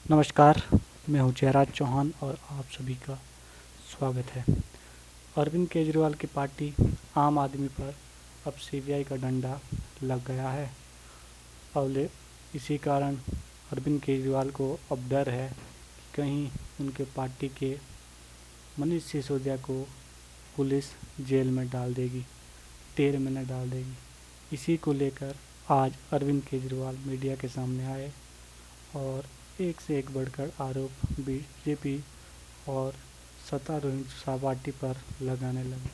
नमस्कार, मैं हूँ जयराज चौहान और आप सभी का स्वागत है। अरविंद केजरीवाल की पार्टी आम आदमी पर अब सीबीआई का डंडा लग गया है और इसी कारण अरविंद केजरीवाल को अब डर है कि कहीं उनके पार्टी के मनीष सिसोदिया को पुलिस जेल में डाल देगी, 13 महीने डाल देगी। इसी को लेकर आज अरविंद केजरीवाल मीडिया के सामने आए और एक से एक बढ़कर आरोप बीजेपी और सत्तारूढ़ पार्टी पर लगाने लगे।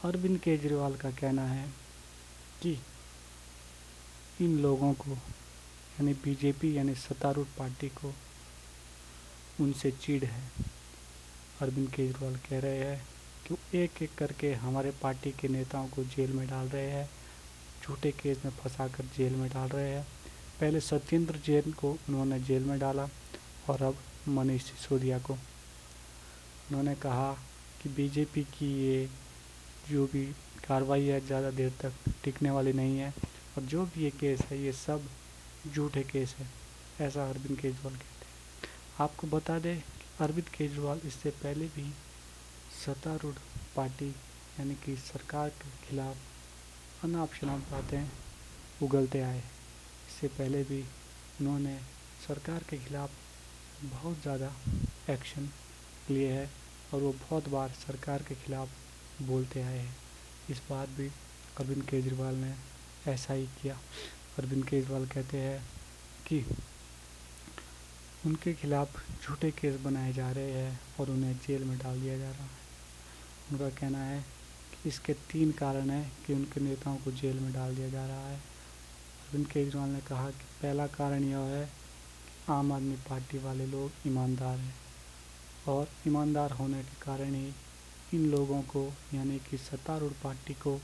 अरविंद केजरीवाल का कहना है कि इन लोगों को यानी बीजेपी यानी सत्तारूढ़ पार्टी को उनसे चिढ़ है। अरविंद केजरीवाल कह रहे हैं कि एक एक करके हमारे पार्टी के नेताओं को जेल में डाल रहे हैं, झूठे केस में फंसाकर जेल में डाल रहे हैं। पहले सत्येंद्र जैन को उन्होंने जेल में डाला और अब मनीष सिसोदिया को। उन्होंने कहा कि बीजेपी की ये जो भी कार्रवाई है ज़्यादा देर तक टिकने वाली नहीं है और जो भी ये केस है ये सब झूठे केस है, ऐसा अरविंद केजरीवाल कहते हैं। आपको बता दें कि अरविंद केजरीवाल इससे पहले भी सत्तारूढ़ पार्टी यानी कि सरकार के खिलाफ अनाप शनाप बातें उगलते आए। इससे पहले भी उन्होंने सरकार के खिलाफ बहुत ज़्यादा एक्शन लिए है और वो बहुत बार सरकार के खिलाफ बोलते आए हैं। इस बार भी अरविंद केजरीवाल ने ऐसा ही किया। अरविंद केजरीवाल कहते हैं कि उनके खिलाफ झूठे केस बनाए जा रहे हैं और उन्हें जेल में डाल दिया जा रहा है। उनका कहना है कि इसके 3 कारण हैं कि उनके नेताओं को जेल में डाल दिया जा रहा है। अरविंद केजरीवाल ने कहा कि पहला कारण यह है कि आम आदमी पार्टी वाले लोग ईमानदार हैं और ईमानदार होने के कारण ही इन लोगों को यानी कि सत्तारूढ़ पार्टी को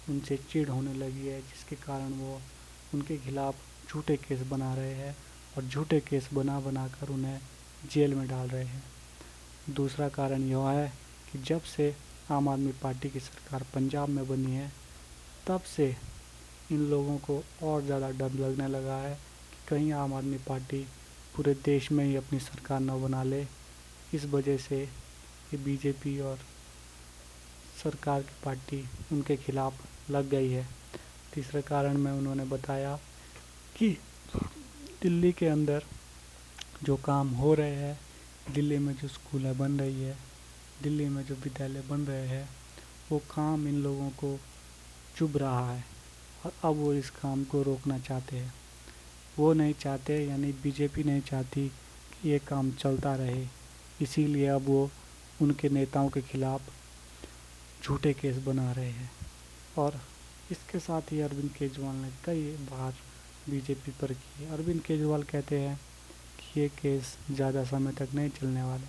उनसे चिढ़ होने लगी है, जिसके कारण वो उनके खिलाफ झूठे केस बना रहे हैं और झूठे केस बना कर उन्हें जेल में डाल रहे हैं। दूसरा कारण यह है कि जब से आम आदमी पार्टी की सरकार पंजाब में बनी है तब से इन लोगों को और ज़्यादा डर लगने लगा है कि कहीं आम आदमी पार्टी पूरे देश में ही अपनी सरकार न बना ले। इस वजह से ये बीजेपी और सरकार की पार्टी उनके खिलाफ लग गई है। तीसरे कारण में उन्होंने बताया कि दिल्ली के अंदर जो काम हो रहे हैं, दिल्ली में जो स्कूलें बन रही है, दिल्ली में जो विद्यालय बन रहे हैं, वो काम इन लोगों को चुभ रहा है और अब वो इस काम को रोकना चाहते हैं। वो नहीं चाहते यानी बीजेपी नहीं चाहती कि ये काम चलता रहे, इसीलिए अब वो उनके नेताओं के खिलाफ झूठे केस बना रहे हैं। और इसके साथ ही अरविंद केजरीवाल ने कई बार बीजेपी पर किए। अरविंद केजरीवाल कहते हैं कि ये केस ज़्यादा समय तक नहीं चलने वाला।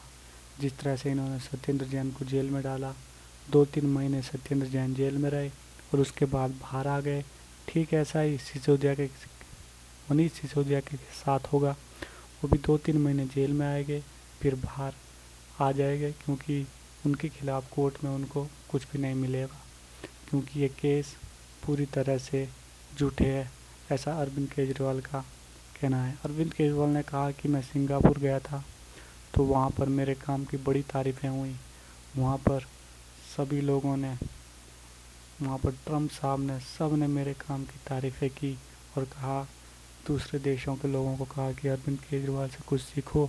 जिस तरह से इन्होंने सत्येंद्र जैन को जेल में डाला, 2-3 महीने सत्येंद्र जैन जेल में रहे और उसके बाद बाहर आ गए, ठीक ऐसा ही मनीष सिसोदिया के साथ होगा। वो भी 2-3 महीने जेल में आएंगे फिर बाहर आ जाएंगे, क्योंकि उनके खिलाफ कोर्ट में उनको कुछ भी नहीं मिलेगा, क्योंकि ये केस पूरी तरह से झूठे है, ऐसा अरविंद केजरीवाल का कहना है। अरविंद केजरीवाल ने कहा कि मैं सिंगापुर गया था तो वहाँ पर मेरे काम की बड़ी तारीफ़ें हुई। वहाँ पर सभी लोगों ने, वहाँ पर ट्रम्प साहब ने, सब ने मेरे काम की तारीफ़ें की और कहा, दूसरे देशों के लोगों को कहा कि अरविंद केजरीवाल से कुछ सीखो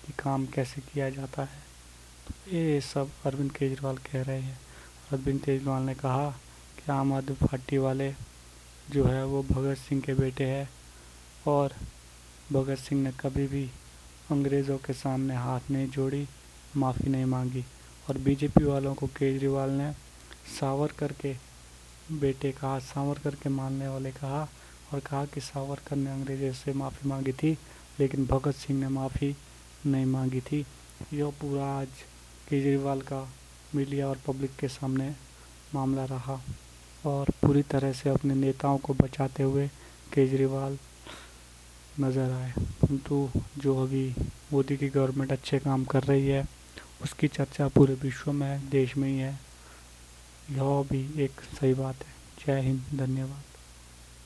कि काम कैसे किया जाता है। तो ये सब अरविंद केजरीवाल कह रहे हैं। अरविंद केजरीवाल ने कहा कि आम आदमी पार्टी वाले जो है वो भगत सिंह के बेटे हैं और भगत सिंह ने कभी भी अंग्रेज़ों के सामने हाथ नहीं जोड़ी, माफ़ी नहीं मांगी। और बीजेपी वालों को केजरीवाल ने सावरकर के बेटे कहा, सावरकर के मानने वाले कहा और कहा कि सावरकर ने अंग्रेज़ों से माफ़ी मांगी थी लेकिन भगत सिंह ने माफ़ी नहीं मांगी थी। यह पूरा आज केजरीवाल का मीडिया और पब्लिक के सामने मामला रहा और पूरी तरह से अपने नेताओं को बचाते हुए केजरीवाल नज़र आए। परंतु जो अभी मोदी की गवर्नमेंट अच्छे काम कर रही है उसकी चर्चा पूरे विश्व में है, देश में ही है। यह भी एक सही बात है। जय हिंद, धन्यवाद।